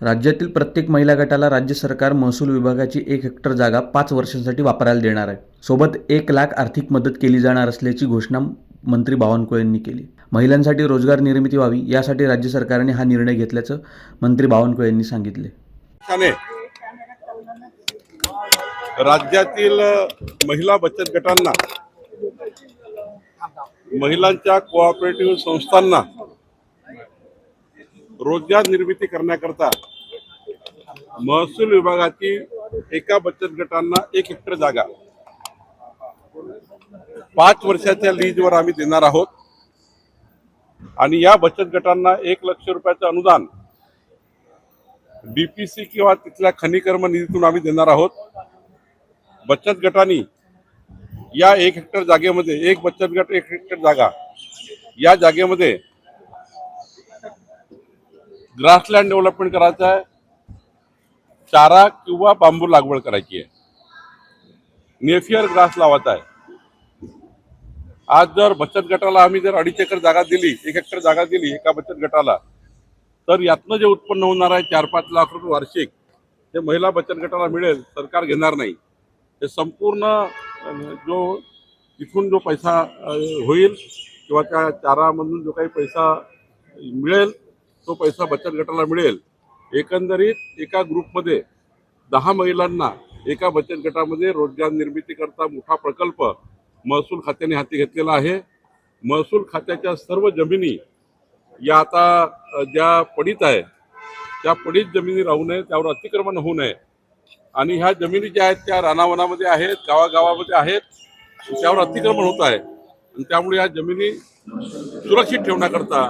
राज्यातील प्रत्येक महिला गटाला राज्य सरकार महसूल विभागाची 1 हेक्टर जागा 5 वर्षांसाठी वापरायला देणार आहे. सोबत 1 लाख आर्थिक मदत केली जाणार असल्याची घोषणा मंत्री बावनकुळे यांनी केली. महिलांसाठी रोजगार निर्मिती व्हावी यासाठी राज्य सरकारने हा निर्णय घेतल्याचं मंत्री बावनकुळे यांनी सांगितले. राज्यातील महिला बचत गटांना, महिलांच्या कोऑपरेटिव्ह संस्थांना रोजगार निर्मिती करण्याकरता महसूल विभागाची एका बचत गटांना 1 हेक्टर जागा 5 वर्षाच्या लीजवर आम्ही देणार आहोत आणि या बचत गटांना 1 लाख रुपयाचं अनुदान डीपीसी किंवा तिथल्या खनिकर्म निधीतून आम्ही देणार आहोत. बचत गटांनी या 1 हेक्टर जागेमध्ये, एक बचत गट 1 हेक्टर जागा, या जागेमध्ये ग्रासलँड डेव्हलपमेंट करायचं आहे, चारा किंवा बांबू लागवड करायची आहे, नेफियर ग्रास लावायचा आहे. आज जर बचत गटाला आम्ही जर 2.5 एकर जागा दिली, 1 हेक्टर जागा दिली एका बचत गटाला, तर यातनं जे उत्पन्न होणार आहे 4-5 लाख रुपये वार्षिक, ते महिला बचत गटाला मिळेल, सरकार घेणार नाही. हे संपूर्ण इथून जो पैसा होईल किंवा त्या चारामधून जो काही पैसा मिळेल तो पैसा बचत गटाला मिळेल. एकंदरीत एका ग्रुपमध्ये 10 महिलांना एका बचत गटामध्ये रोजगार निर्मिती करता मोठा प्रकल्प महसूल खात्याने हाती घेतलेला आहे. महसूल खात्याच्या सर्व जमिनी या आता ज्या पडीत आहे त्या पडीत जमिनी राहू नये, त्यावर अतिक्रमण होऊ नये आणि ह्या जमिनी ज्या आहेत त्या रानावनामध्ये आहेत, गावागावामध्ये आहेत, त्यावर अतिक्रमण होत आहे आणि त्यामुळे या जमिनी सुरक्षित ठेवण्याकरता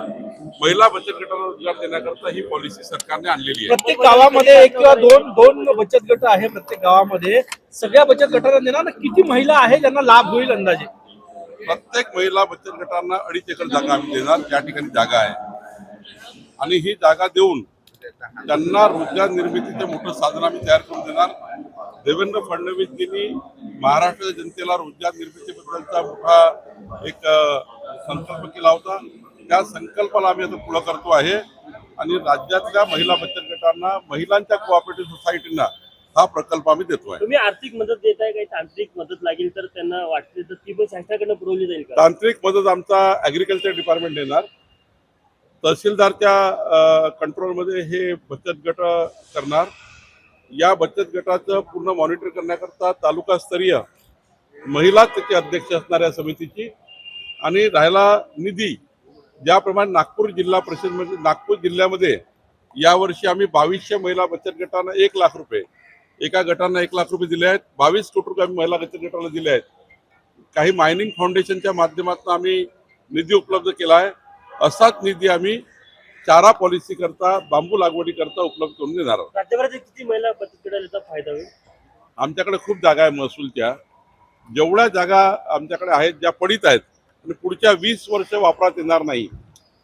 महिला बचत गटाला रोजगार देण्याकरता ही पॉलिसी सरकारने आणलेली आहे. प्रत्येक गावामध्ये 1 किंवा 2 बचत गट आहे. प्रत्येक गावामध्ये सगळ्या बचत गटांना देणार ना? किती महिला आहे ज्यांना लाभ होईल अंदाजे? प्रत्येक महिला बचत गटांना 2.5 एकर जागा आम्ही देणार, ज्या ठिकाणी जागा आहे, आणि ही जागा देऊन त्यांना रोजगार निर्मितीचं मोठं साधन आम्ही तयार करून देणार. देवेंद्र फडणवीसजींनी महाराष्ट्राच्या जनतेला रोजगार निर्मितीबद्दलचा मोठा एक संकल्प केला होता. त्या संकल्पाला आम्ही आता पुढे करतो आहे आणि राज्यातल्या महिला बचत गटांना, महिलांच्या कोऑपरेटिव्ह सोसायटींना हा प्रकल्प आम्ही देतोय. तुम्ही आर्थिक मदत देताय, काही तांत्रिक मदत लागेल तर त्यांना वाटते तर ती पण शासनाकडून पुरवली जाईल का? तांत्रिक मदत आमचा ऍग्रिकल्चर डिपार्टमेंट देणार. तहसीलदारच्या कंट्रोलमध्ये हे बचत गट करणार. या बचत गटाचं पूर्ण मॉनिटर करण्याकरता तालुकास्तरीय महिला त्याचे अध्यक्ष असणाऱ्या समितीची, आणि राहिला निधी ज्याप्रमाणे नागपूर जिल्हा परिषदमध्ये, नागपूर जिल्ह्यामध्ये यावर्षी आम्ही 2200 महिला बचत गटांना 1 लाख रुपये, एका गटांना 1 लाख रुपये दिले आहेत. 22 कोटी रुपये आम्ही महिला बचत गटाला दिले आहेत. काही मायनिंग फाउंडेशनच्या माध्यमातून आम्ही निधी उपलब्ध केला आहे. असाच निधी आम्ही चारा पॉलिसी करता, बांबू लागवडी करता उपलब्ध करून देणार आहोत. राज्यभरात किती महिला बचत गटाला फायदा होईल? आमच्याकडे खूप जागा आहे महसूलच्या. जेवढ्या जागा आमच्याकडे आहेत ज्या पडीत आहेत आणि पुढच्या 20 वर्ष वापरात येणार नाही,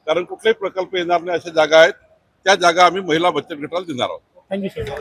कारण कुठलेही प्रकल्प येणार नाही अशा जागा आहेत, त्या जागा आम्ही महिला बचत गटाला देणार आहोत. Thank you sir.